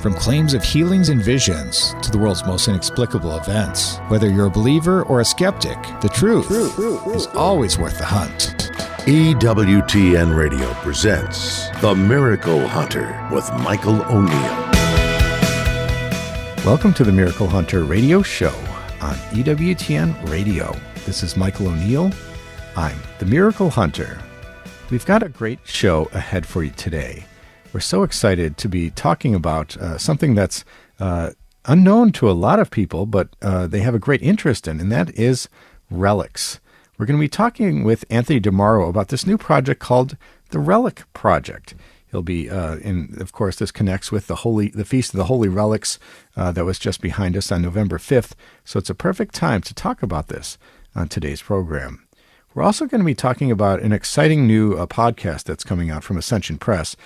From claims of healings and visions to the world's most inexplicable events, whether you're a believer or a skeptic, the truth is always worth the hunt. EWTN Radio presents The Miracle Hunter with Michael O'Neill. Welcome to the Miracle Hunter radio show on EWTN Radio. This is Michael O'Neill. I'm the Miracle Hunter. We've got a great show ahead for you today. We're so excited to be talking about something that's unknown to a lot of people, but they have a great interest in, and that is relics. We're going to be talking with Anthony Mauro about this new project called the Relic Project. He'll be, and of course, this connects with the Feast of the Holy Relics that was just behind us on November 5th, so it's a perfect time to talk about this on today's program. We're also going to be talking about an exciting new podcast that's coming out from Ascension Press.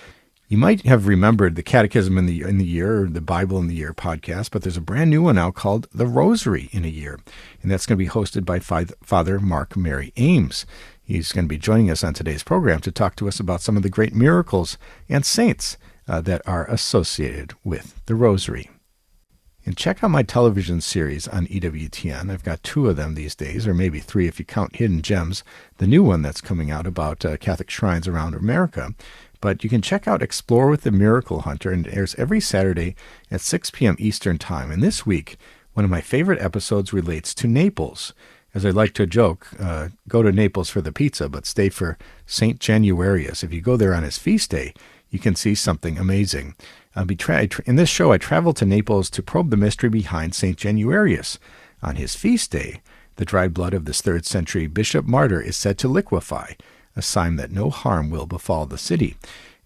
You might have remembered the Catechism in the Year, or the Bible in the Year podcast, but there's a brand new one out called the Rosary in a Year, and that's going to be hosted by Father Mark Mary Ames. He's going to be joining us on today's program to talk to us about some of the great miracles and saints that are associated with the Rosary. And check out my television series on EWTN. I've got 2 of them these days, or maybe 3 if you count Hidden Gems, the new one that's coming out about Catholic shrines around America. But you can check out Explore with the Miracle Hunter, and it airs every Saturday at 6 p.m. Eastern Time. And this week, one of my favorite episodes relates to Naples. As I like to joke, go to Naples for the pizza, but stay for St. Januarius. If you go there on his feast day, you can see something amazing. In this show, I travel to Naples to probe the mystery behind St. Januarius. On his feast day, the dried blood of this 3rd century bishop martyr is said to liquefy, a sign that no harm will befall the city.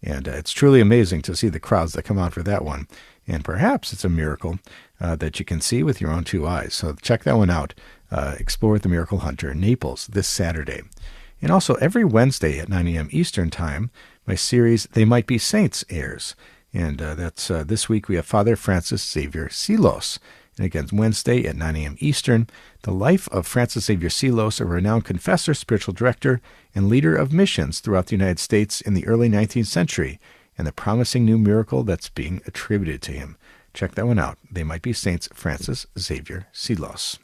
And it's truly amazing to see the crowds that come out for that one. And perhaps it's a miracle that you can see with your own 2 eyes. So check that one out. Explore with the Miracle Hunter, Naples, this Saturday. And also every Wednesday at 9 a.m. Eastern Time, my series They Might Be Saints airs. And that's this week we have Father Francis Xavier Silos. And again, Wednesday at 9 a.m. Eastern, the life of Francis Xavier Silos, a renowned confessor, spiritual director, and leader of missions throughout the United States in the early 19th century, and the promising new miracle that's being attributed to him. Check that one out. They Might Be Saints, Francis Xavier Silos.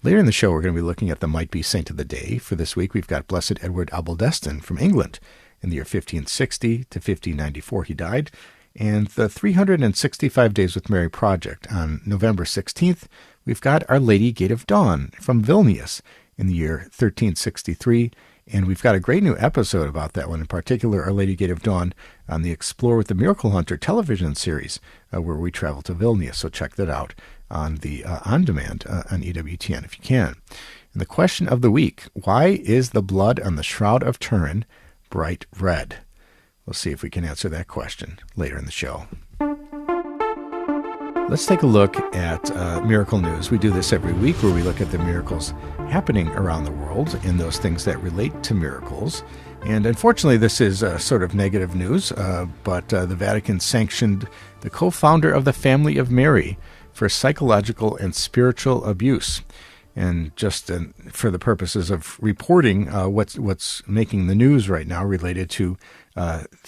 Later in the show, we're going to be looking at the Might Be Saint of the Day. For this week, we've got Blessed Edward Albaldestin from England. In the year 1560 to 1594, he died. And the 365 Days with Mary project. On November 16th, we've got Our Lady Gate of Dawn from Vilnius in the year 1363. And we've got a great new episode about that one, in particular, Our Lady Gate of Dawn on the Explore with the Miracle Hunter television series, where we travel to Vilnius. So check that out on the on-demand on EWTN if you can. And the question of the week, why is the blood on the Shroud of Turin bright red? We'll see if we can answer that question later in the show. Let's take a look at miracle news. We do this every week where we look at the miracles happening around the world and those things that relate to miracles. And unfortunately, this is sort of negative news, but the Vatican sanctioned the co-founder of the Family of Mary for psychological and spiritual abuse. And just for the purposes of reporting what's making the news right now related to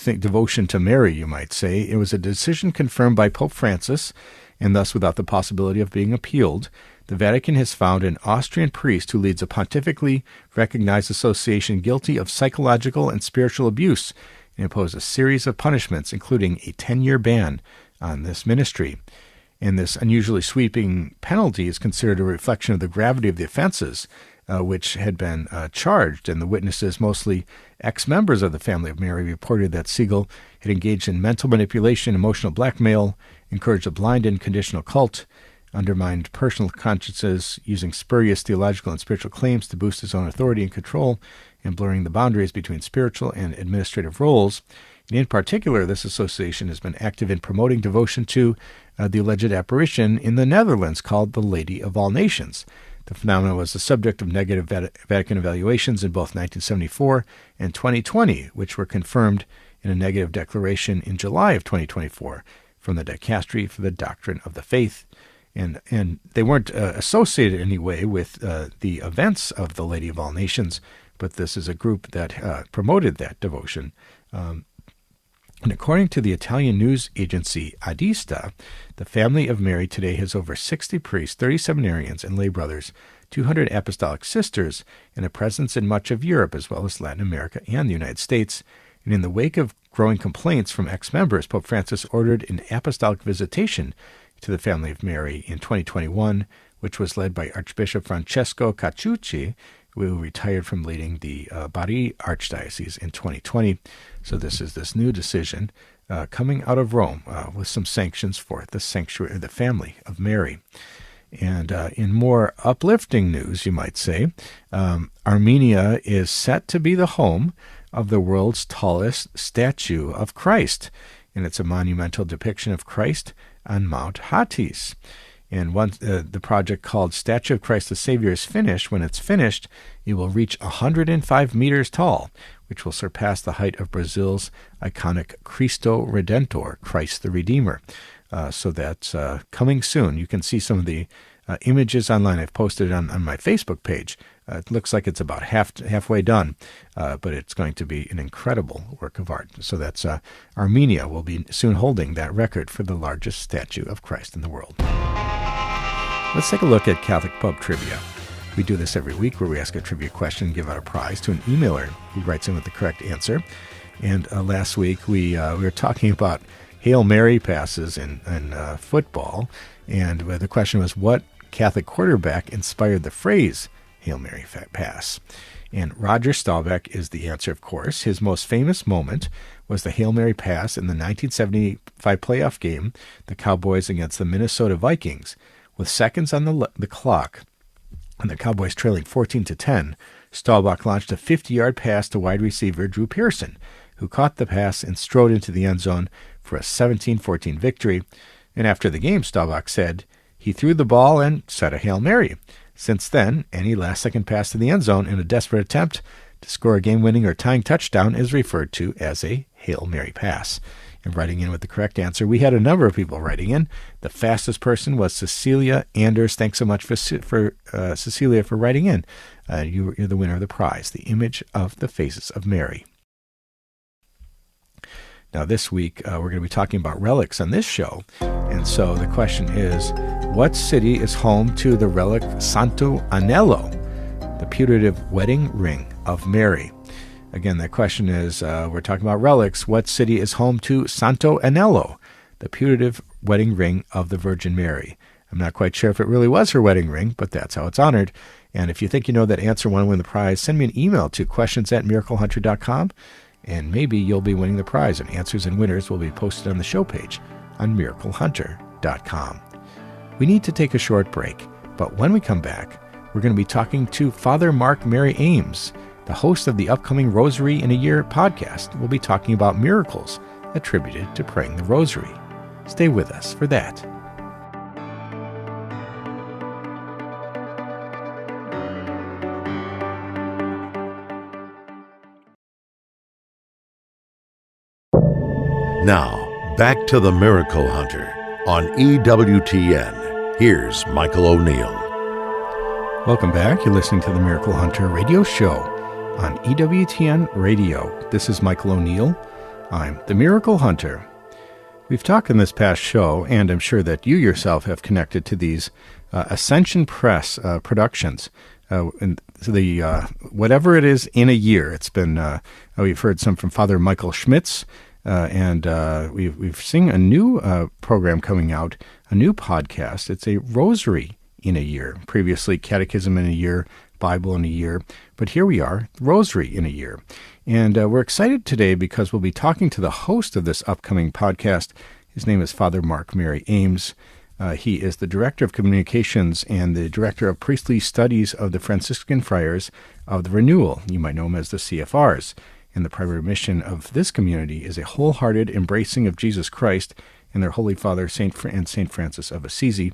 devotion to Mary, you might say, it was a decision confirmed by Pope Francis, and thus without the possibility of being appealed. The Vatican has found an Austrian priest who leads a pontifically recognized association guilty of psychological and spiritual abuse and imposed a series of punishments, including a 10-year ban on this ministry. And this unusually sweeping penalty is considered a reflection of the gravity of the offenses which had been charged. And the witnesses, mostly ex-members of the Family of Mary, reported that Siegel had engaged in mental manipulation, emotional blackmail, encouraged a blind and conditional cult, undermined personal consciences, using spurious theological and spiritual claims to boost his own authority and control, and blurring the boundaries between spiritual and administrative roles. And in particular, this association has been active in promoting devotion to the alleged apparition in the Netherlands called the Lady of All Nations. The phenomenon was the subject of negative Vatican evaluations in both 1974 and 2020, which were confirmed in a negative declaration in July of 2024 from the Dicastery for the Doctrine of the Faith. And they weren't associated in any way with the events of the Lady of All Nations, but this is a group that promoted that devotion. And according to the Italian news agency Adista, the family of Mary today has over 60 priests, 30 seminarians and lay brothers, 200 apostolic sisters, and a presence in much of Europe as well as Latin America and the United States. And in the wake of growing complaints from ex-members, Pope Francis ordered an apostolic visitation to the family of Mary in 2021, which was led by Archbishop Francesco Cacciucci, who retired from leading the Bari Archdiocese in 2020. So this is this new decision coming out of Rome with some sanctions for the sanctuary, the family of Mary. And in more uplifting news, you might say, Armenia is set to be the home of the world's tallest statue of Christ. And it's a monumental depiction of Christ on Mount Hatis. And once the project called Statue of Christ the Savior is finished, when it's finished, it will reach 105 meters tall, which will surpass the height of Brazil's iconic Cristo Redentor, Christ the Redeemer. So that's coming soon. You can see some of the images online. I've posted it on my Facebook page. It looks like it's about halfway done, but it's going to be an incredible work of art. So that's Armenia will be soon holding that record for the largest statue of Christ in the world. Let's take a look at Catholic Pub Trivia. We do this every week where we ask a trivia question and give out a prize to an emailer who writes in with the correct answer. And last week we were talking about Hail Mary passes in football, and the question was, what Catholic quarterback inspired the phrase Hail Mary pass? And Roger Staubach is the answer, of course. His most famous moment was the Hail Mary pass in the 1975 playoff game, the Cowboys against the Minnesota Vikings. With seconds on the clock and the Cowboys trailing 14-10, Staubach launched a 50-yard pass to wide receiver Drew Pearson, who caught the pass and strode into the end zone for a 17-14 victory. And after the game, Staubach said, he threw the ball and said a Hail Mary. Since then, any last-second pass to the end zone in a desperate attempt to score a game-winning or tying touchdown is referred to as a Hail Mary pass. And writing in with the correct answer, we had a number of people writing in. The fastest person was Cecilia Anders. Thanks so much for Cecilia for writing in. You're the winner of the prize, the image of the faces of Mary. Now this week, we're going to be talking about relics on this show. And so the question is, what city is home to the relic Santo Anello, the putative wedding ring of Mary? Again, that question is, we're talking about relics. What city is home to Santo Anello, the putative wedding ring of the Virgin Mary? I'm not quite sure if it really was her wedding ring, but that's how it's honored. And if you think you know that answer, want to win the prize, send me an email to questions@miraclehunter.com, and maybe you'll be winning the prize. And answers and winners will be posted on the show page on miraclehunter.com. We need to take a short break, but when we come back, we're going to be talking to Father Mark Mary Ames, the host of the upcoming Rosary in a Year podcast. We'll be talking about miracles attributed to praying the Rosary. Stay with us for that. Now, back to the Miracle Hunter on EWTN. Here's Michael O'Neill. Welcome back. You're listening to the Miracle Hunter radio show on EWTN Radio. This is Michael O'Neill. I'm the Miracle Hunter. We've talked in this past show, and I'm sure that you yourself have connected to these Ascension Press productions. And the whatever it is in a year, it's been. We've heard some from Father Michael Schmitz, and we've seen a new program coming out, a new podcast. It's a Rosary in a Year. Previously, Catechism in a Year, Bible in a Year, but here we are, Rosary in a Year. And we're excited today because we'll be talking to the host of this upcoming podcast. His name is Father Mark Mary Ames. He is the Director of Communications and the Director of Priestly Studies of the Franciscan Friars of the Renewal. You might know him as the CFRs. And the primary mission of this community is a wholehearted embracing of Jesus Christ and their Holy Father, Saint Francis of Assisi.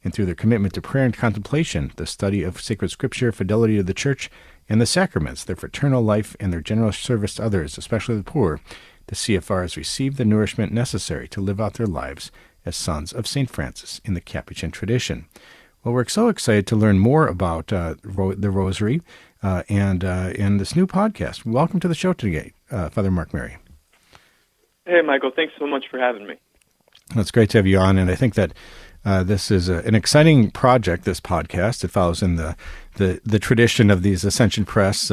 And through their commitment to prayer and contemplation, the study of sacred scripture, fidelity to the Church and the sacraments, their fraternal life, and their generous service to others, especially the poor, the CFRs receive the nourishment necessary to live out their lives as sons of St. Francis in the Capuchin tradition. Well, we're so excited to learn more about the Rosary and this new podcast. Welcome to the show today, Father Mark Mary. Hey, Michael, thanks so much for having me. It's great to have you on, and I think that this is an exciting project, this podcast. It follows in the tradition of these Ascension Press,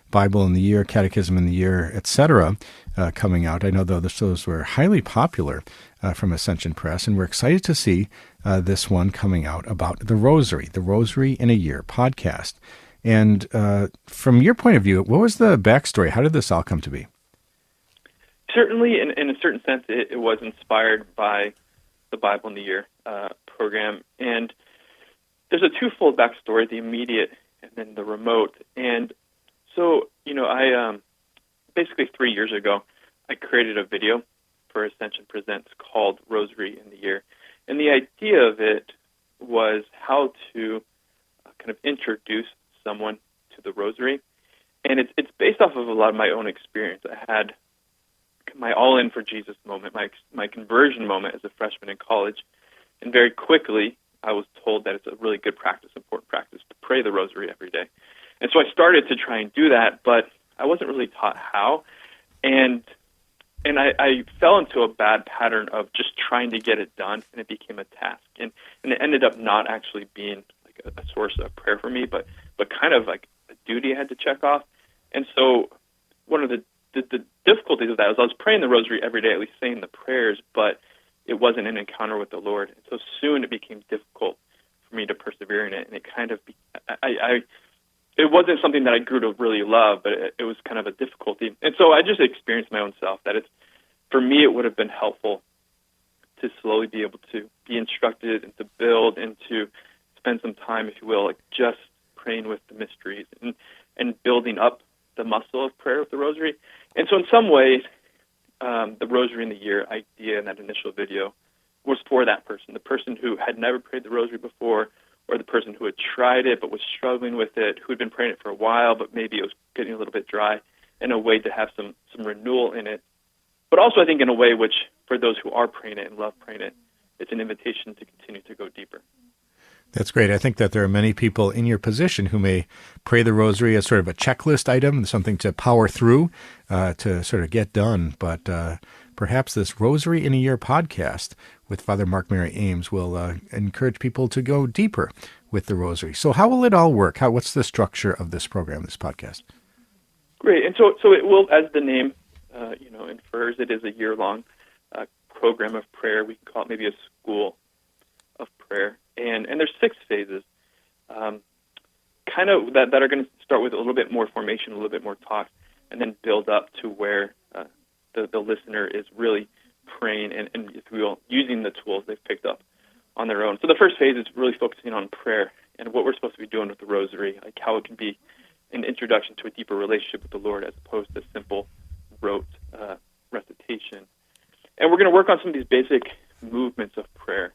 Bible in the Year, Catechism in the Year, etc., coming out. I know those were highly popular from Ascension Press, and we're excited to see this one coming out about the Rosary in a Year podcast. And from your point of view, what was the backstory? How did this all come to be? Certainly, in a certain sense, it was inspired by the Bible in the Year program. And there's a twofold backstory, the immediate and then the remote. And so, I basically 3 years ago, I created a video for Ascension Presents called Rosary in the Year. And the idea of it was how to kind of introduce someone to the Rosary. And it's based off of a lot of my own experience. I had my all-in for Jesus moment, my conversion moment as a freshman in college. And very quickly, I was told that it's a really good practice, important practice, to pray the Rosary every day. And so I started to try and do that, but I wasn't really taught how. And I fell into a bad pattern of just trying to get it done, and it became a task. And it ended up not actually being like a source of prayer for me, but kind of like a duty I had to check off. And so one of the difficulties of that was I was praying the Rosary every day, at least saying the prayers, but it wasn't an encounter with the Lord. And so soon it became difficult for me to persevere in it, and it kind of it wasn't something that I grew to really love, but it was kind of a difficulty. And so I just experienced my own self that for me it would have been helpful to slowly be able to be instructed and to build and to spend some time, if you will, like just praying with the mysteries and building up the muscle of prayer with the Rosary. And so in some ways, the Rosary in the Year idea in that initial video was for that person, the person who had never prayed the Rosary before, or the person who had tried it but was struggling with it, who had been praying it for a while, but maybe it was getting a little bit dry, in a way to have some renewal in it. But also I think in a way which, for those who are praying it and love praying it, it's an invitation to continue to go deeper. That's great. I think that there are many people in your position who may pray the Rosary as sort of a checklist item, something to power through, to sort of get done. But perhaps this Rosary in a Year podcast with Father Mark Mary Ames will encourage people to go deeper with the Rosary. So how will it all work? What's the structure of this program, this podcast? Great. And so it will, as the name infers, it is a year-long program of prayer. We can call it maybe a school of prayer. And there's 6 phases, kind of that are going to start with a little bit more formation, a little bit more talk, and then build up to where the listener is really praying and, if we will, using the tools they've picked up on their own. So the first phase is really focusing on prayer and what we're supposed to be doing with the Rosary, like how it can be an introduction to a deeper relationship with the Lord as opposed to simple rote recitation. And we're going to work on some of these basic movements of prayer,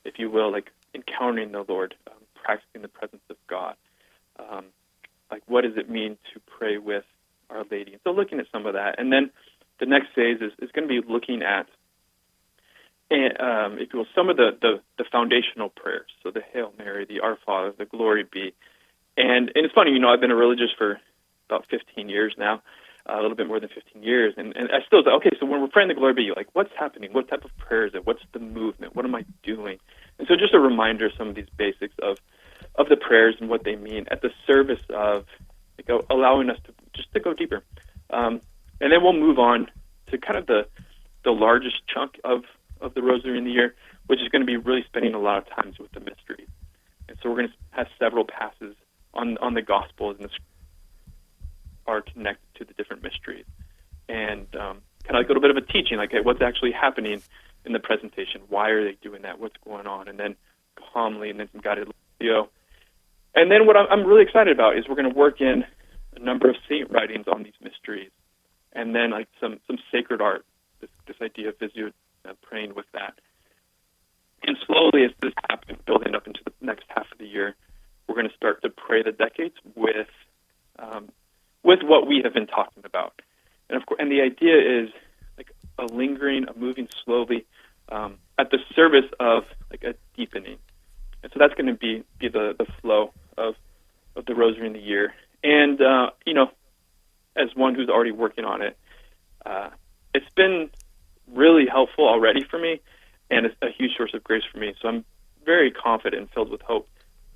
if you will, like encountering the Lord, practicing the presence of God. Like what does it mean to pray with Our Lady? And so looking at some of that. And then the next phase is going to be looking at, if you will, some of the foundational prayers. So the Hail Mary, the Our Father, the Glory Be. And it's funny, I've been a religious for about 15 years now, a little bit more than 15 years, and I still say, okay, so when we're praying the Glory Be, like, what's happening? What type of prayer is it? What's the movement? What am I doing? And so just a reminder of some of these basics of the prayers and what they mean at the service of allowing us to go deeper. And then we'll move on to kind of the largest chunk of the Rosary in the Year, which is going to be really spending a lot of times with the mysteries. And so we're going to have several passes on the Gospels and the are connected to the different mysteries. And kind of like a little bit of a teaching, like, hey, what's actually happening in the presentation? Why are they doing that? What's going on? And then calmly, and then some guided video. And then what I'm really excited about is we're going to work in a number of saint writings on these mysteries. And then like some sacred art, this idea of Visio, praying with that. And slowly as this happens, building up into the next half of the year, we're going to start to pray the decades with what we have been talking about. And of course, and the idea is like a lingering, a moving slowly at the service of like a deepening. And so that's going to be the flow of the Rosary in the Year. And, as one who's already working on it, it's been really helpful already for me, and it's a huge source of grace for me. So I'm very confident and filled with hope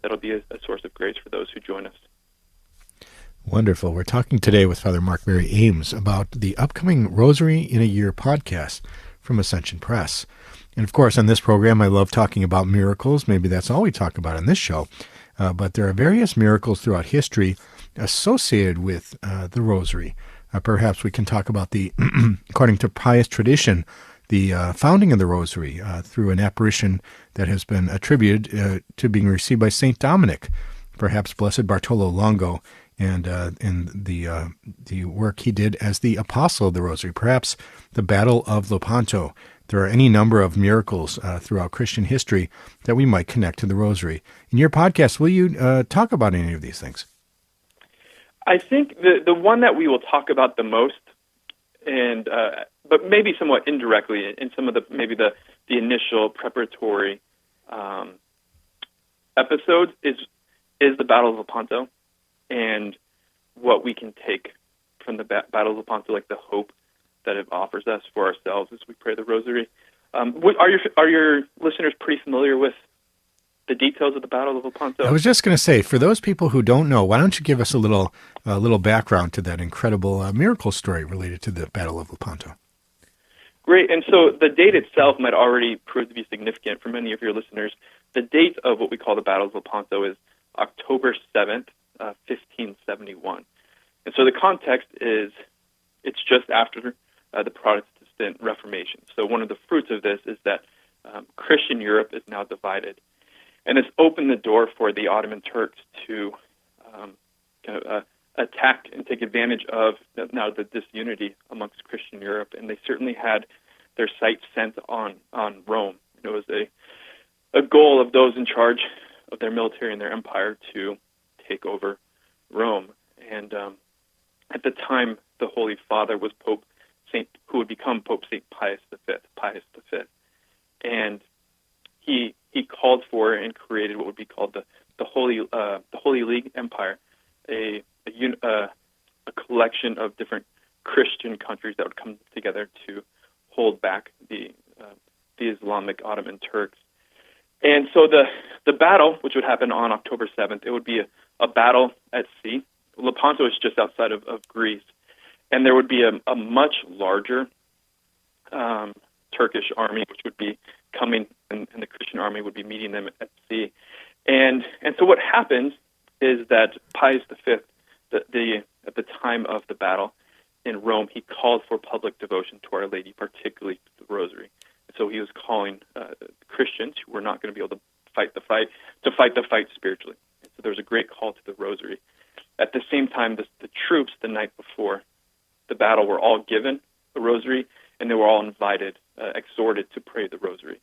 that it'll be a source of grace for those who join us. Wonderful. We're talking today with Father Mark Mary Ames about the upcoming Rosary in a Year podcast from Ascension Press. And of course, on this program, I love talking about miracles. Maybe that's all we talk about on this show. But there are various miracles throughout history associated with the Rosary. Perhaps we can talk about the, according to pious tradition, the founding of the Rosary through an apparition that has been attributed to being received by Saint Dominic, perhaps Blessed Bartolo Longo, and in the work he did as the apostle of the Rosary, perhaps the Battle of Lepanto. There are any number of miracles throughout Christian history that we might connect to the Rosary. In your podcast, will you talk about any of these things? I think the one that we will talk about the most, and but maybe somewhat indirectly in some of the initial preparatory episodes, is the Battle of Lepanto, and what we can take from the Battle of Lepanto, like the hope that it offers us for ourselves as we pray the Rosary. Are your listeners pretty familiar with the details of the Battle of Lepanto? I was just going to say, for those people who don't know, why don't you give us a little background to that incredible miracle story related to the Battle of Lepanto? Great. And so the date itself might already prove to be significant for many of your listeners. The date of what we call the Battle of Lepanto is October 7th, 1571. And so the context is it's just after the Protestant Reformation. So one of the fruits of this is that Christian Europe is now divided. And it's opened the door for the Ottoman Turks to attack and take advantage of now the disunity amongst Christian Europe. And they certainly had their sights set on Rome. It was a goal of those in charge of their military and their empire to take over Rome. And at the time, the Holy Father was who would become Pope St. Pius V. And he called for and created what would be called the Holy League Empire, a collection of different Christian countries that would come together to hold back the Islamic Ottoman Turks. And so the battle, which would happen on October 7th, it would be a battle at sea. Lepanto is just outside of Greece, and there would be a much larger Turkish army, which would be coming, and the Christian army would be meeting them at sea. And so what happens is that Pius V, at the time of the battle in Rome, he called for public devotion to Our Lady, particularly the Rosary. So he was calling Christians who were not going to be able to fight the fight spiritually. And so there was a great call to the Rosary. At the same time, the troops the night before the battle were all given a Rosary, and they were all invited, exhorted to pray the Rosary.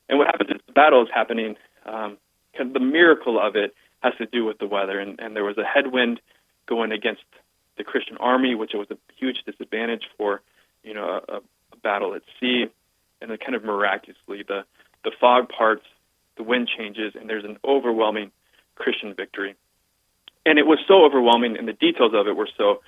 And what happens is the battle is happening. The miracle of it has to do with the weather, and there was a headwind going against the Christian army, which was a huge disadvantage for a battle at sea. And then kind of miraculously, the fog parts, the wind changes, and there's an overwhelming Christian victory. And it was so overwhelming, and the details of it were so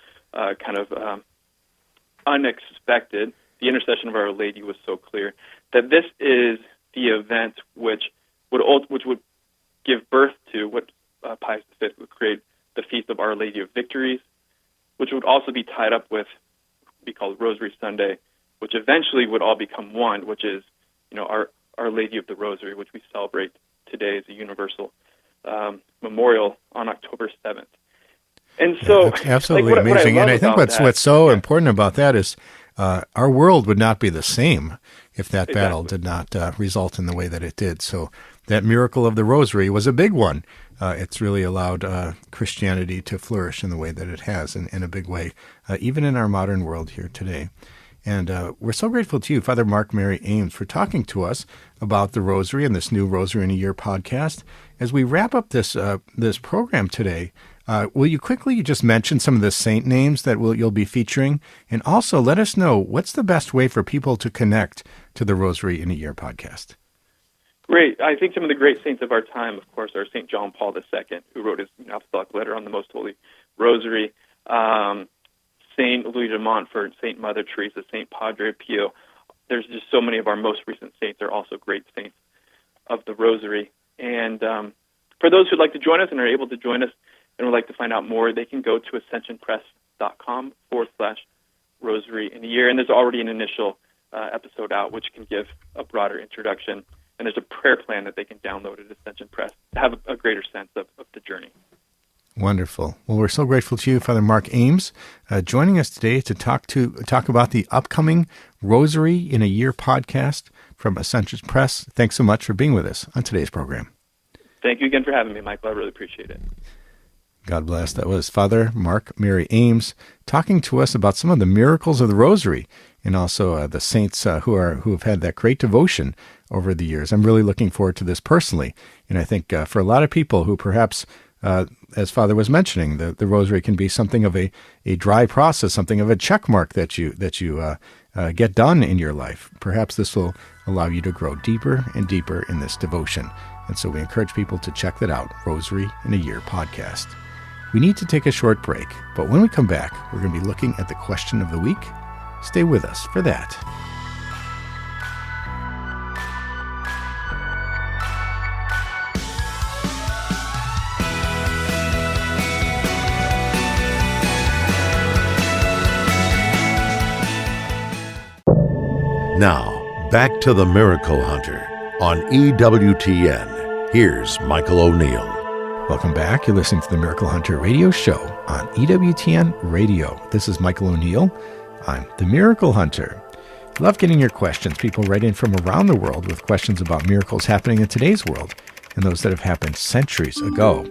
unexpected. The intercession of Our Lady was so clear that this is the event which would give birth to what Pius V would create, the Feast of Our Lady of Victories, which would also be tied up with what we call Rosary Sunday, which eventually would all become one, which is Our Lady of the Rosary, which we celebrate today as a universal memorial on October 7th. And so, that's absolutely amazing. And I think what's so important about that is our world would not be the same if that battle did not result in the way that it did. So that miracle of the Rosary was a big one. It's really allowed Christianity to flourish in the way that it has, in a big way, even in our modern world here today. And we're so grateful to you, Father Mark Mary Ames, for talking to us about the Rosary and this new Rosary in a Year podcast. As we wrap up this program today, will you quickly just mention some of the saint names that you'll be featuring? And also let us know what's the best way for people to connect to the Rosary in a Year podcast. Great. I think some of the great saints of our time, of course, are St. John Paul II, who wrote his apostolic letter on the Most Holy Rosary, Saint Louis de Montfort, Saint Mother Teresa, Saint Padre Pio. There's just so many of our most recent saints are also great saints of the Rosary. And for those who'd like to join us and are able to join us and would like to find out more, they can go to ascensionpress.com/Rosary in a year. And there's already an initial episode out which can give a broader introduction. And there's a prayer plan that they can download at Ascension Press to have a greater sense of the journey. Wonderful. Well, we're so grateful to you, Father Mark Ames, joining us today to talk about the upcoming Rosary in a Year podcast from Ascension Press. Thanks so much for being with us on today's program. Thank you again for having me, Michael. I really appreciate it. God bless. That was Father Mark Mary Ames talking to us about some of the miracles of the Rosary and also the saints who have had that great devotion over the years. I'm really looking forward to this personally, and I think for a lot of people who perhaps, as Father was mentioning, the Rosary can be something of a dry process, something of a check mark that you get done in your life. Perhaps this will allow you to grow deeper and deeper in this devotion. And so we encourage people to check that out, Rosary in a Year podcast. We need to take a short break, but when we come back, we're going to be looking at the question of the week. Stay with us for that. Now, back to the Miracle Hunter on EWTN. Here's Michael O'Neill. Welcome back. You're listening to the Miracle Hunter radio show on EWTN Radio. This is Michael O'Neill. I'm the Miracle Hunter. I love getting your questions. People write in from around the world with questions about miracles happening in today's world and those that have happened centuries ago.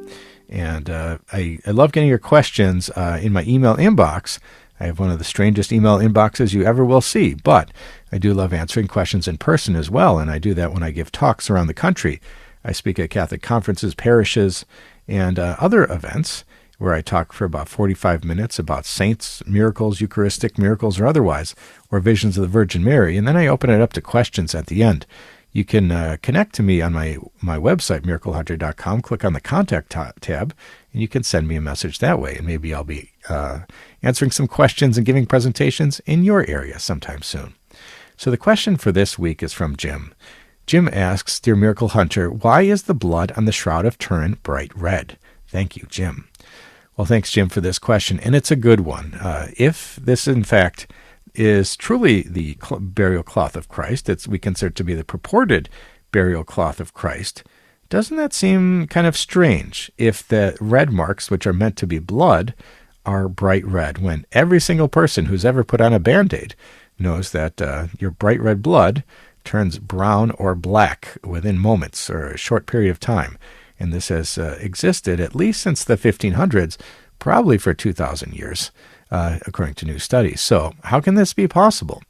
And I love getting your questions in my email inbox. I have one of the strangest email inboxes you ever will see, but I do love answering questions in person as well, and I do that when I give talks around the country. I speak at Catholic conferences, parishes, and other events where I talk for about 45 minutes about saints, miracles, Eucharistic miracles or otherwise, or visions of the Virgin Mary, and then I open it up to questions at the end. You can connect to me on my website, miraclehunter.com, click on the Contact tab, and you can send me a message that way, and maybe I'll be answering some questions and giving presentations in your area sometime soon. So the question for this week is from Jim. Jim asks, Dear Miracle Hunter, why is the blood on the Shroud of Turin bright red? Thank you, Jim. Well, thanks, Jim, for this question, and it's a good one. If this, in fact, is truly the burial cloth of Christ, we consider it to be the purported burial cloth of Christ, doesn't that seem kind of strange if the red marks, which are meant to be blood, are bright red, when every single person who's ever put on a Band-Aid knows that your bright red blood turns brown or black within moments or a short period of time. And this has existed at least since the 1500s, probably for 2,000 years, according to new studies. So how can this be possible?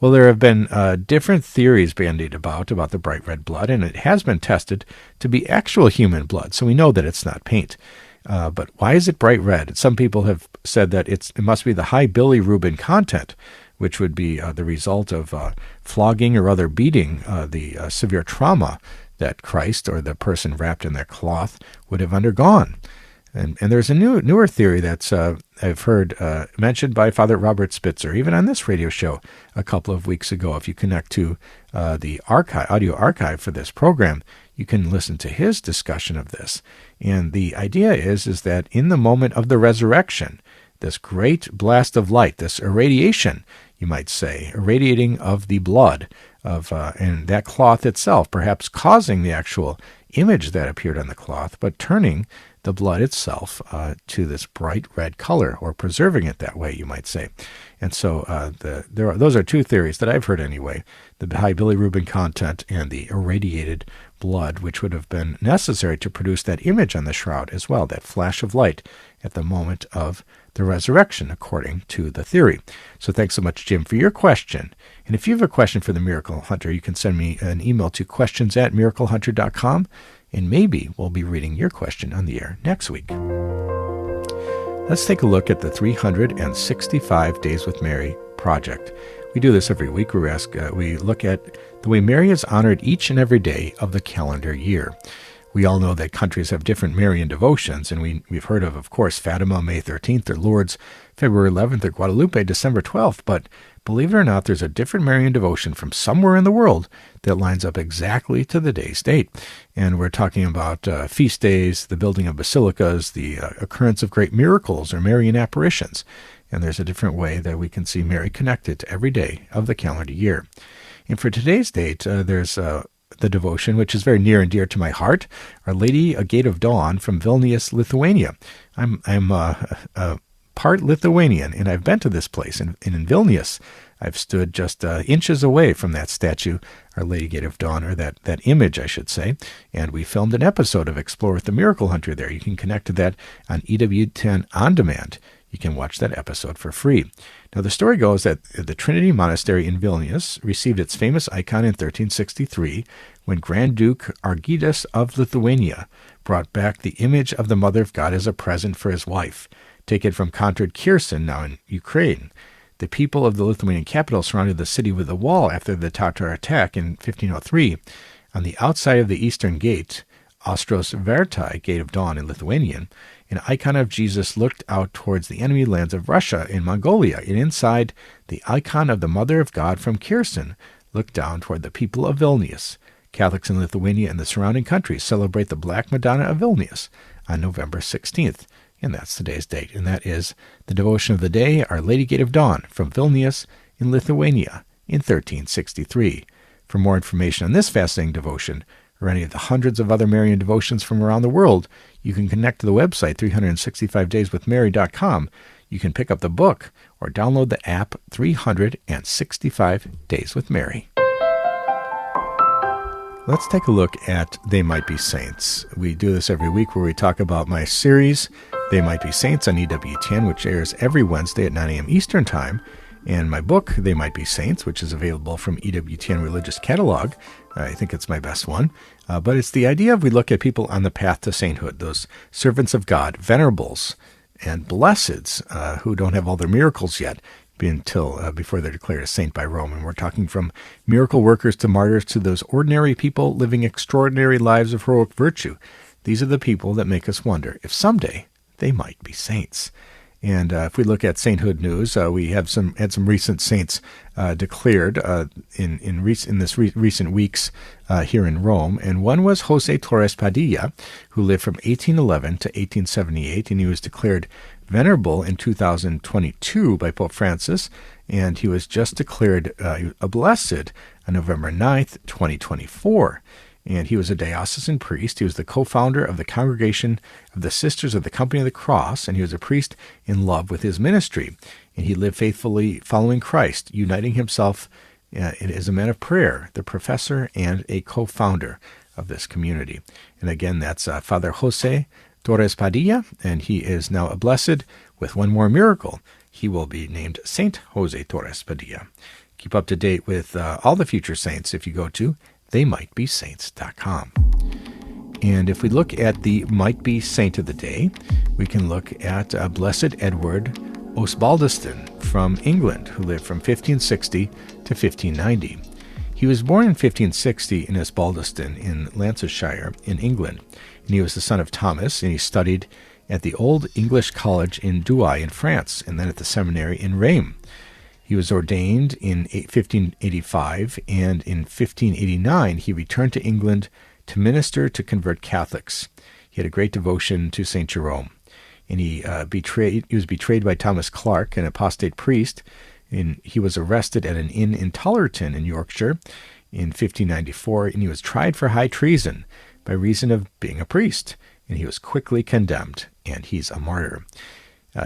Well, there have been different theories bandied about the bright red blood, and it has been tested to be actual human blood, so we know that it's not paint. But why is it bright red? Some people have said that it must be the high bilirubin content, which would be the result of flogging or other beating, the severe trauma that Christ or the person wrapped in that cloth would have undergone. And there's a newer theory that's I've heard mentioned by Father Robert Spitzer, even on this radio show a couple of weeks ago. If you connect to the audio archive for this program, you can listen to his discussion of this. And the idea is that in the moment of the resurrection, this great blast of light, this irradiation, you might say, irradiating of the blood of and that cloth itself, perhaps causing the actual image that appeared on the cloth, but turning the blood itself to this bright red color, or preserving it that way, you might say. And so those are two theories that I've heard anyway, the high bilirubin content and the irradiated blood, which would have been necessary to produce that image on the shroud as well, that flash of light at the moment of the resurrection, according to the theory. So thanks so much, Jim, for your question. And if you have a question for the Miracle Hunter, you can send me an email to questions@miraclehunter.com, and maybe we'll be reading your question on the air next week. Let's take a look at the 365 Days with Mary project. We do this every week. We look at the way Mary is honored each and every day of the calendar year. We all know that countries have different Marian devotions, and we've heard of course, Fatima, May 13th, or Lourdes, February 11th, or Guadalupe, December 12th. But believe it or not, there's a different Marian devotion from somewhere in the world that lines up exactly to the day's date. And we're talking about feast days, the building of basilicas, the occurrence of great miracles or Marian apparitions. And there's a different way that we can see Mary connected to every day of the calendar year. And for today's date, there's the devotion, which is very near and dear to my heart, Our Lady, a Gate of Dawn from Vilnius, Lithuania. I'm part Lithuanian, and I've been to this place. And in Vilnius, I've stood just inches away from that statue, Our Lady Gate of Dawn, or that image, I should say. And we filmed an episode of Explore with the Miracle Hunter there. You can connect to that on EWTN On Demand. You can watch that episode for free. Now, the story goes that the Trinity Monastery in Vilnius received its famous icon in 1363 when Grand Duke Argydas of Lithuania brought back the image of the Mother of God as a present for his wife, taken from conquered Kherson, now in Ukraine. The people of the Lithuanian capital surrounded the city with a wall after the Tatar attack in 1503. On the outside of the eastern gate, Ostros Vertai, Gate of Dawn in Lithuanian, an icon of Jesus looked out towards the enemy lands of Russia and Mongolia, and inside, the icon of the Mother of God from Kherson looked down toward the people of Vilnius. Catholics in Lithuania and the surrounding countries celebrate the Black Madonna of Vilnius on November 16th, and that's today's date. And that is the devotion of the day, Our Lady Gate of Dawn from Vilnius in Lithuania in 1363. For more information on this fascinating devotion, or any of the hundreds of other Marian devotions from around the world, you can connect to the website 365dayswithmary.com. You can pick up the book or download the app 365 Days with Mary. Let's take a look at They Might Be Saints. We do this every week where we talk about my series, They Might Be Saints on EWTN, which airs every Wednesday at 9 a.m. Eastern Time. And my book, They Might Be Saints, which is available from EWTN Religious Catalog. I think it's my best one. But it's the idea of we look at people on the path to sainthood, those servants of God, venerables, and blesseds who don't have all their miracles yet before they're declared a saint by Rome. And we're talking from miracle workers to martyrs to those ordinary people living extraordinary lives of heroic virtue. These are the people that make us wonder if someday they might be saints. And if we look at sainthood news, we have had some recent saints declared in recent weeks here in Rome. And one was José Torres Padilla, who lived from 1811 to 1878, and he was declared venerable in 2022 by Pope Francis, and he was just declared a blessed on November 9th, 2024. And he was a diocesan priest. He was the co-founder of the Congregation of the Sisters of the Company of the Cross, and he was a priest in love with his ministry. And he lived faithfully following Christ, uniting himself as a man of prayer, the professor, and a co-founder of this community. And again, that's Father José Torres Padilla, and he is now a blessed with one more miracle. He will be named Saint José Torres Padilla. Keep up to date with all the future saints if you go to theymightbesaints.com. And if we look at the Might Be Saint of the Day, we can look at Blessed Edward Osbaldiston from England, who lived from 1560 to 1590. He was born in 1560 in Osbaldiston in Lancashire in England, and he was the son of Thomas, and he studied at the Old English College in Douai in France, and then at the seminary in Rheims. He was ordained in 1585, and in 1589 he returned to England to minister to convert Catholics. He had a great devotion to St. Jerome, and he was betrayed by Thomas Clark, an apostate priest, and he was arrested at an inn in Tollerton in Yorkshire in 1594, and he was tried for high treason by reason of being a priest, and he was quickly condemned, and he's a martyr.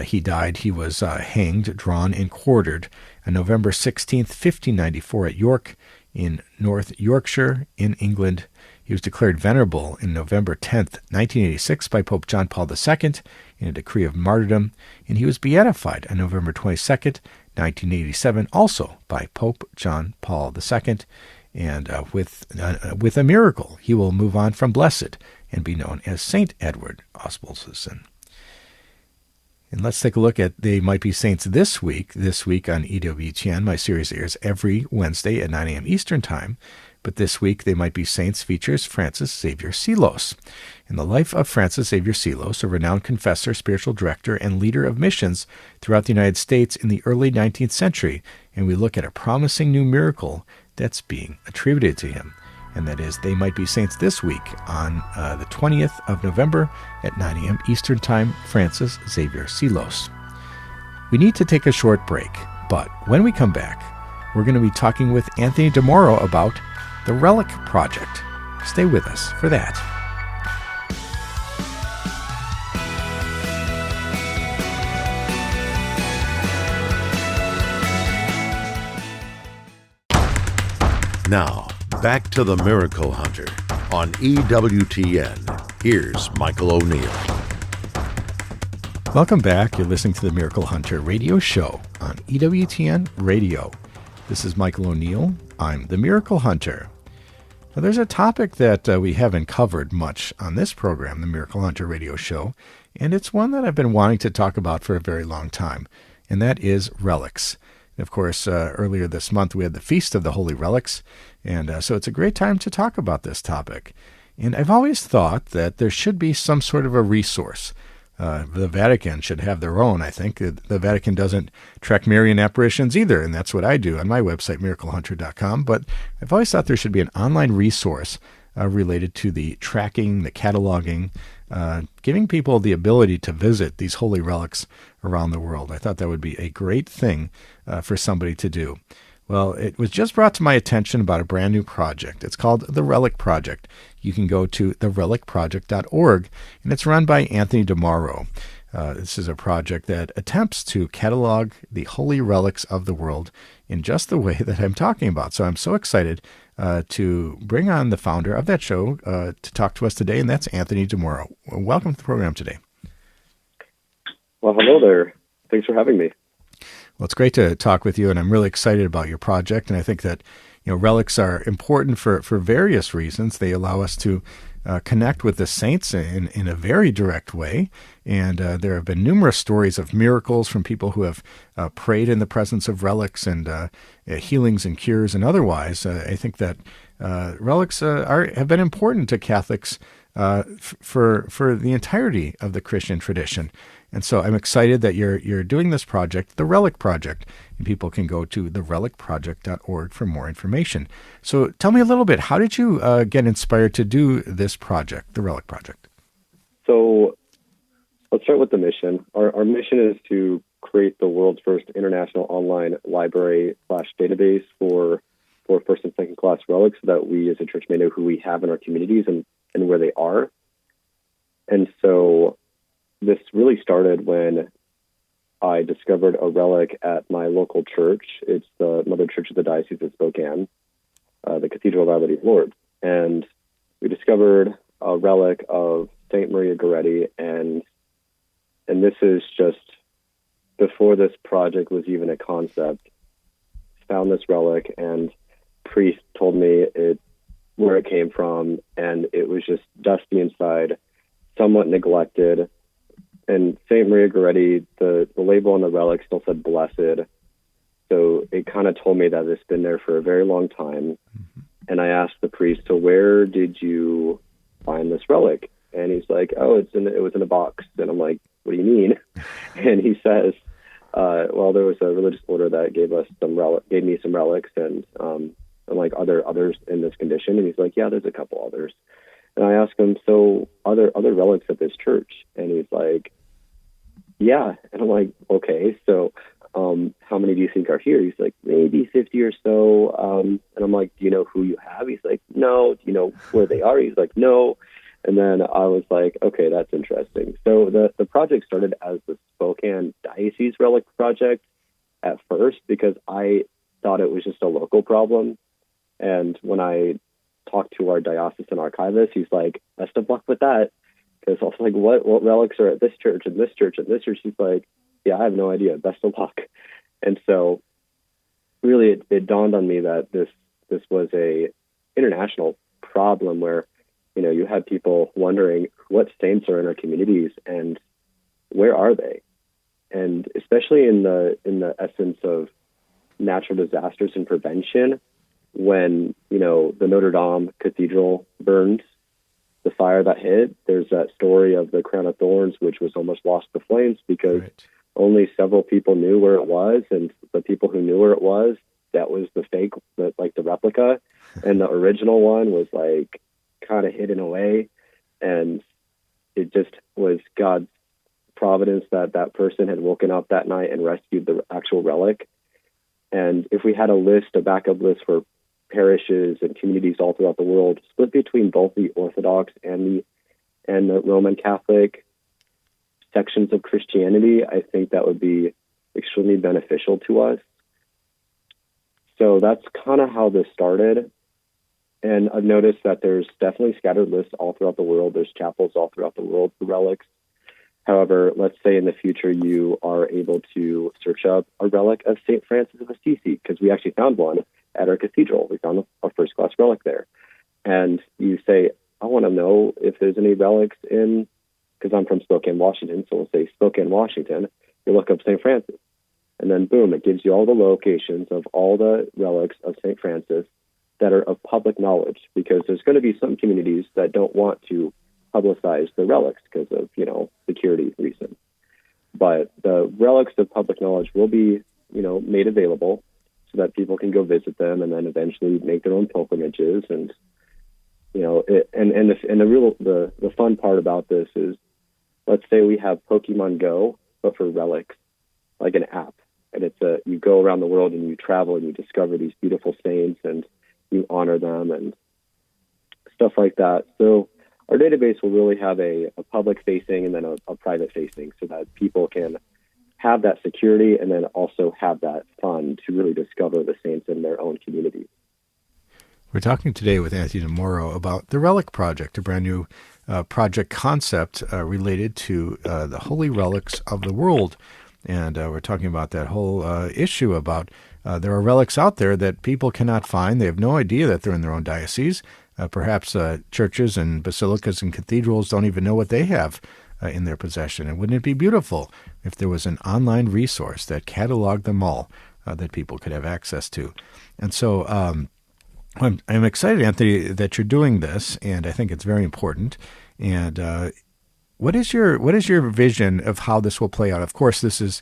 He died. He was hanged, drawn, and quartered on November 16th, 1594 at York in North Yorkshire in England. He was declared venerable in November 10th, 1986 by Pope John Paul II in a decree of martyrdom, and he was beatified on November 22nd, 1987, also by Pope John Paul II. And with a miracle, he will move on from blessed and be known as Saint Edward Osbaldiston. And let's take a look at They Might Be Saints this week. This week on EWTN, my series airs every Wednesday at 9 a.m. Eastern Time. But this week, They Might Be Saints features Francis Xavier Seelos. In the life of Francis Xavier Seelos, a renowned confessor, spiritual director, and leader of missions throughout the United States in the early 19th century, and we look at a promising new miracle that's being attributed to him. And that is They Might Be Saints this week on the 20th of November at 9 a.m. Eastern Time, Francis Xavier Seelos. We need to take a short break, but when we come back, we're going to be talking with Anthony DeMauro about the Relic Project. Stay with us for that. Now, back to the Miracle Hunter on EWTN. Here's Michael O'Neill. Welcome back. You're listening to the Miracle Hunter radio show on EWTN Radio. This is Michael O'Neill. I'm the Miracle Hunter. Now, there's a topic that we haven't covered much on this program, the Miracle Hunter radio show, and it's one that I've been wanting to talk about for a very long time, and that is relics. Of course, earlier this month we had the Feast of the Holy Relics, and so it's a great time to talk about this topic. And I've always thought that there should be some sort of a resource. The Vatican should have their own, I think. The Vatican doesn't track Marian apparitions either, and that's what I do on my website, miraclehunter.com. But I've always thought there should be an online resource related to the tracking, the cataloging, giving people the ability to visit these holy relics around the world. I thought that would be a great thing for somebody to do. Well, it was just brought to my attention about a brand new project. It's called the Relic Project. You can go to therelicproject.org, and it's run by Anthony DeMauro. This is a project that attempts to catalog the holy relics of the world in just the way that I'm talking about. So I'm so excited to bring on the founder of that show to talk to us today, and that's Anthony DeMauro. Welcome to the program today. Well, hello there. Thanks for having me. Well, it's great to talk with you, and I'm really excited about your project. And I think that relics are important for various reasons. They allow us to connect with the saints in a very direct way. And there have been numerous stories of miracles from people who have prayed in the presence of relics and healings and cures and otherwise. I think that relics have been important to Catholics for the entirety of the Christian tradition. And so I'm excited that you're doing this project, the Relic Project, and people can go to therelicproject.org for more information. So tell me a little bit, how did you get inspired to do this project, the Relic Project? So let's start with the mission. Our mission is to create the world's first international online library/database for first and second class relics so that we as a church may know who we have in our communities and where they are. And so this really started when I discovered a relic at my local church. It's the Mother Church of the Diocese of Spokane, the Cathedral of Our Lady of Lourdes. And we discovered a relic of Saint Maria Goretti, and this is just before this project was even a concept. Found this relic, and priest told me where it came from, and it was just dusty inside, somewhat neglected. And St. Maria Goretti, the label on the relic still said blessed. So it kind of told me that it's been there for a very long time. Mm-hmm. And I asked the priest, so where did you find this relic? And he's like, oh, it was in a box. And I'm like, what do you mean? And he says, well, there was a religious order that gave me some relics. And I'm like, are there others in this condition? And he's like, yeah, there's a couple others. And I asked him, so are there other relics at this church? And he's like, yeah. And I'm like, okay, so how many do you think are here? He's like, maybe 50 or so. And I'm like, do you know who you have? He's like, no. Do you know where they are? He's like, no. And then I was like, okay, that's interesting. So the project started as the Spokane Diocese Relic Project at first because I thought it was just a local problem. And when I talked to our diocesan archivist, he's like, best of luck with that. Because I was like, what relics are at this church and this church and this church? He's like, yeah, I have no idea. Best of luck. And so really it dawned on me that this was a international problem where, you had people wondering what saints are in our communities and where are they? And especially in the essence of natural disasters and prevention, when, the Notre Dame Cathedral burned, the fire that hit, there's that story of the crown of thorns, which was almost lost to flames because only several people knew where it was. And the people who knew where it was, that was the fake, the replica. And the original one was like kind of hidden away. And it just was God's providence that that person had woken up that night and rescued the actual relic. And if we had a backup list for parishes and communities all throughout the world, split between both the Orthodox and the Roman Catholic sections of Christianity, I think that would be extremely beneficial to us. So that's kind of how this started. And I've noticed that there's definitely scattered lists all throughout the world. There's chapels all throughout the world for relics. However, let's say in the future you are able to search up a relic of St. Francis of Assisi, because we actually found one at our cathedral. We found a first-class relic there. And you say, I want to know if there's any relics because I'm from Spokane, Washington, so we'll say Spokane, Washington. You look up St. Francis. And then, boom, it gives you all the locations of all the relics of St. Francis that are of public knowledge, because there's going to be some communities that don't want to publicize the relics because of, security reasons. But the relics of public knowledge will be, made available so that people can go visit them and then eventually make their own pilgrimages. And, the fun part about this is, let's say we have Pokemon Go, but for relics, like an app. And you go around the world and you travel and you discover these beautiful saints and you honor them and stuff like that. So our database will really have a public facing and then a private facing, so that people can have that security and then also have that fun to really discover the saints in their own community. We're talking today with Anthony Mauro about the Relic Project, a brand new project concept related to the holy relics of the world. And we're talking about that whole issue about there are relics out there that people cannot find. They have no idea that they're in their own diocese. Perhaps churches and basilicas and cathedrals don't even know what they have in their possession. And wouldn't it be beautiful if there was an online resource that cataloged them all that people could have access to? And so I'm excited, Anthony, that you're doing this, and I think it's very important. And what is your vision of how this will play out? Of course, this is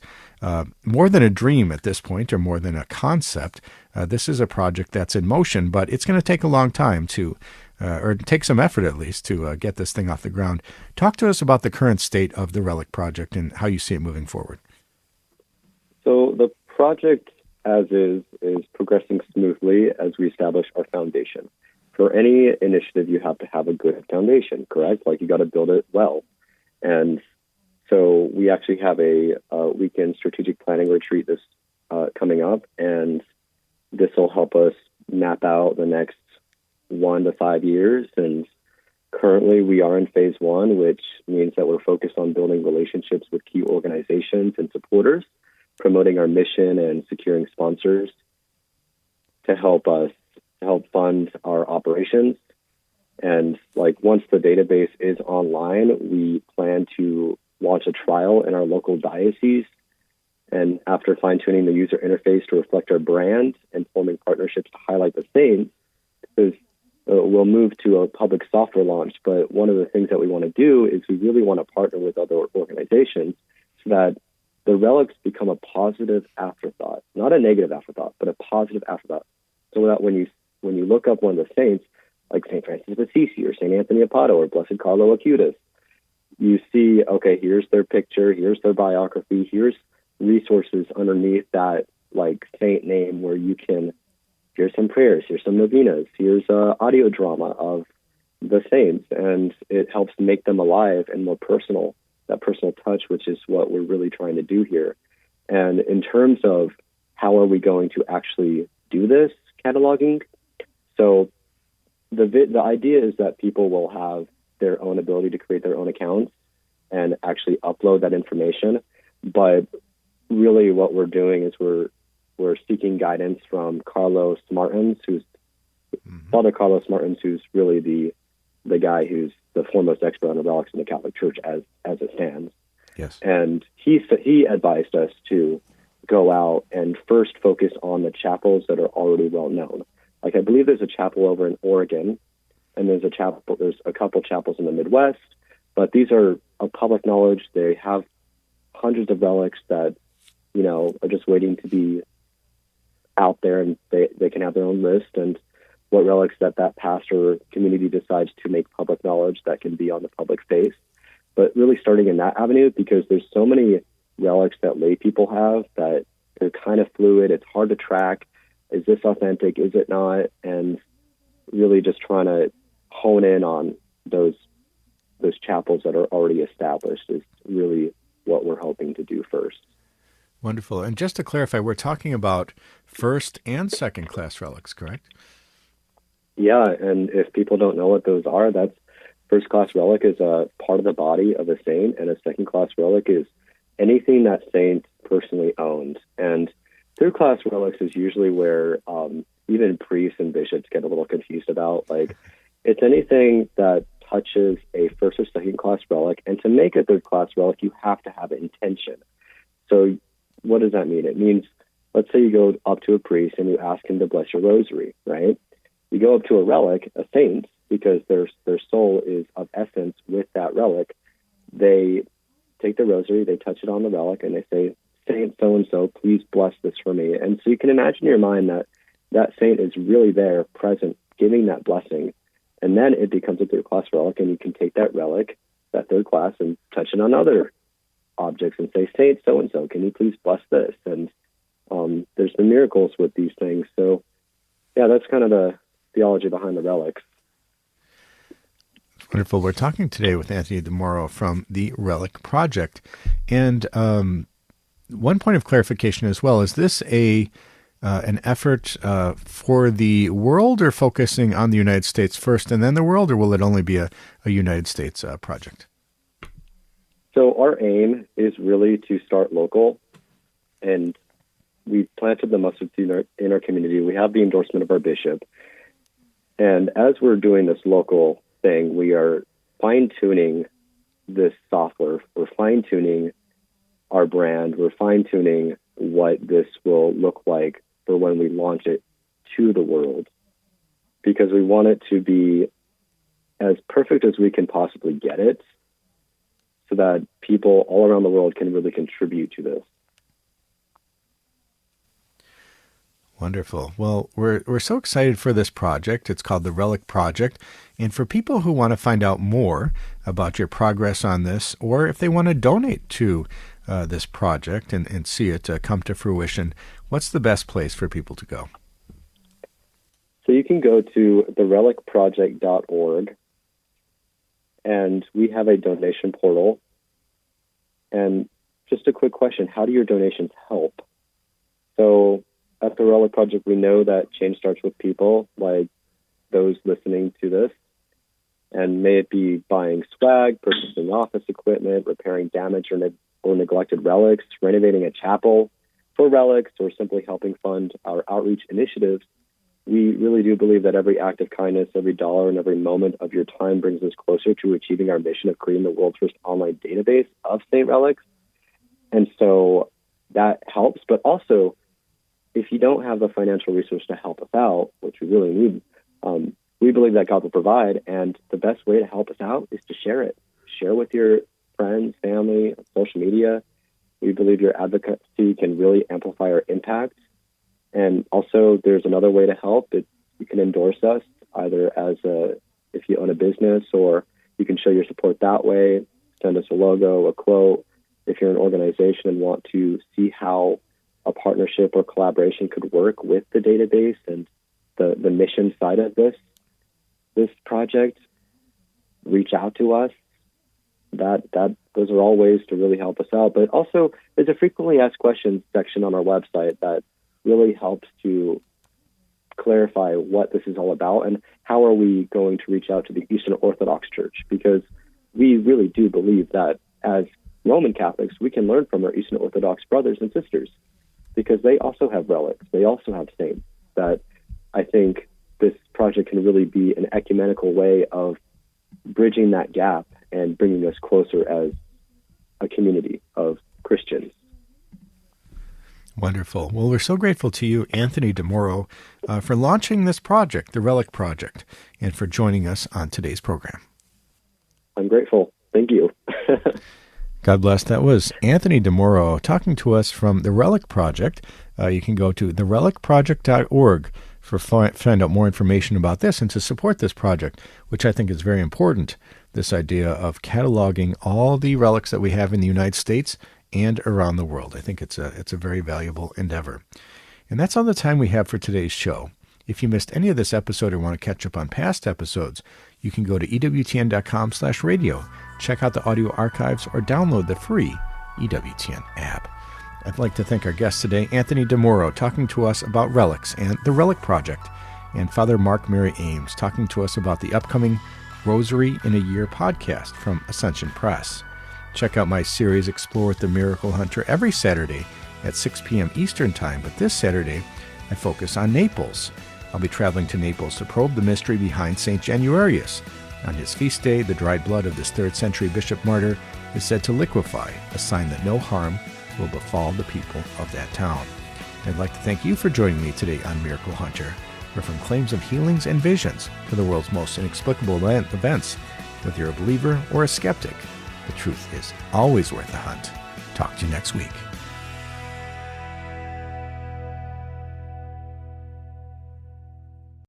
more than a dream at this point, or more than a concept. This is a project that's in motion, but it's going to take a long time or take some effort at least to get this thing off the ground. Talk to us about the current state of the Relic Project and how you see it moving forward. So the project as is progressing smoothly as we establish our foundation. For any initiative, you have to have a good foundation, correct? Like, you got to build it well. And so we actually have a weekend strategic planning retreat this coming up, and this will help us map out the next 1 to 5 years. And currently we are in phase 1, which means that we're focused on building relationships with key organizations and supporters, promoting our mission and securing sponsors to help fund our operations. And once the database is online, we plan to launch a trial in our local diocese. And after fine-tuning the user interface to reflect our brand and forming partnerships to highlight the saints, because we'll move to a public software launch. But one of the things that we want to do is we really want to partner with other organizations so that the relics become a positive afterthought, not a negative afterthought, but a positive afterthought. So that when you look up one of the saints, like St. Francis of Assisi or St. Anthony of Padua or Blessed Carlo Acutis, you see, okay, here's their picture, here's their biography, here's resources underneath that saint name where you can, here's some prayers, here's some novenas, here's audio drama of the saints, and it helps make them alive and more personal, that personal touch, which is what we're really trying to do here. And in terms of how are we going to actually do this cataloging, so the idea is that people will have their own ability to create their own accounts and actually upload that information. But really what we're doing is we're seeking guidance from Carlos Martins, Father Carlos Martins, who's really the guy who's the foremost expert on the relics in the Catholic Church as it stands. Yes. And he advised us to go out and first focus on the chapels that are already well known. Like I believe there's a chapel over in Oregon, and there's a couple chapels in the Midwest, but these are of public knowledge. They have hundreds of relics that, are just waiting to be out there, and they can have their own list, and what relics that pastor or community decides to make public knowledge that can be on the public face. But really starting in that avenue, because there's so many relics that lay people have that they're kind of fluid. It's hard to track. Is this authentic? Is it not? And really just trying to hone in on those chapels that are already established is really what we're hoping to do first. Wonderful. And just to clarify, we're talking about first and second class relics, correct? Yeah, and if people don't know what those are, that's first class relic is a part of the body of a saint, and a second class relic is anything that saint personally owned. And third class relics is usually where even priests and bishops get a little confused about. Like, it's anything that touches a first or second class relic, and to make a third class relic, you have to have intention. So what does that mean? It means, let's say you go up to a priest and you ask him to bless your rosary, right? You go up to a relic, a saint, because their soul is of essence with that relic. They take the rosary, they touch it on the relic, and they say, Saint so-and-so, please bless this for me. And so you can imagine in your mind that saint is really there, present, giving that blessing. And then it becomes a third class relic, and you can take that relic, that third class, and touch it on other objects and say, Saint so-and-so, can you please bless this? And there's the miracles with these things. So yeah, that's kind of the theology behind the relics. Wonderful. We're talking today with Anthony Mauro from the Relic Project. And one point of clarification as well, is this an effort for the world, or focusing on the United States first and then the world, or will it only be a United States project? So our aim is really to start local, and we've planted the mustard seed in our community. We have the endorsement of our bishop. And as we're doing this local thing, we are fine-tuning this software. We're fine-tuning our brand. We're fine-tuning what this will look like for when we launch it to the world, because we want it to be as perfect as we can possibly get it, so that people all around the world can really contribute to this. Wonderful. Well, we're so excited for this project. It's called the Relic Project. And for people who want to find out more about your progress on this, or if they want to donate to this project and see it come to fruition, what's the best place for people to go? So you can go to therelicproject.org, and we have a donation portal. And just a quick question, how do your donations help? So at the Relic Project, we know that change starts with people, like those listening to this. And may it be buying swag, purchasing office equipment, repairing damaged or neglected relics, renovating a chapel for relics, or simply helping fund our outreach initiatives. We really do believe that every act of kindness, every dollar, and every moment of your time brings us closer to achieving our mission of creating the world's first online database of Saint relics. And so that helps. But also, if you don't have the financial resource to help us out, which we really need, we believe that God will provide. And the best way to help us out is to share it. Share with your friends, family, social media. We believe your advocacy can really amplify our impact. And also, there's another way to help. You can endorse us, either if you own a business, or you can show your support that way. Send us a logo, a quote. If you're an organization and want to see how a partnership or collaboration could work with the database and the mission side of this project, reach out to us. Those are all ways to really help us out. But also, there's a frequently asked questions section on our website that really helps to clarify what this is all about and how are we going to reach out to the Eastern Orthodox Church, because we really do believe that as Roman Catholics, we can learn from our Eastern Orthodox brothers and sisters, because they also have relics. They also have saints. That I think this project can really be an ecumenical way of bridging that gap and bringing us closer as a community of Christians. Wonderful. Well, we're so grateful to you, Anthony DeMoro, for launching this project, the Relic Project, and for joining us on today's program. I'm grateful. Thank you. God bless. That was Anthony DeMoro talking to us from the Relic Project. You can go to therelicproject.org for find out more information about this and to support this project, which I think is very important, this idea of cataloging all the relics that we have in the United States and around the world. I think it's a very valuable endeavor. And that's all the time we have for today's show. If you missed any of this episode or want to catch up on past episodes, you can go to EWTN.com/radio, check out the audio archives, or download the free EWTN app. I'd like to thank our guest today, Anthony DeMoro, talking to us about relics and the Relic Project, and Father Mark Mary Ames, talking to us about the upcoming Rosary in a Year podcast from Ascension Press. Check out my series, Explore with the Miracle Hunter, every Saturday at 6 p.m. Eastern Time, but this Saturday I focus on Naples. I'll be traveling to Naples to probe the mystery behind St. Januarius. On his feast day, the dried blood of this 3rd century bishop martyr is said to liquefy, a sign that no harm will befall the people of that town. I'd like to thank you for joining me today on Miracle Hunter, where from claims of healings and visions to the world's most inexplicable events, whether you're a believer or a skeptic, the truth is always worth a hunt. Talk to you next week.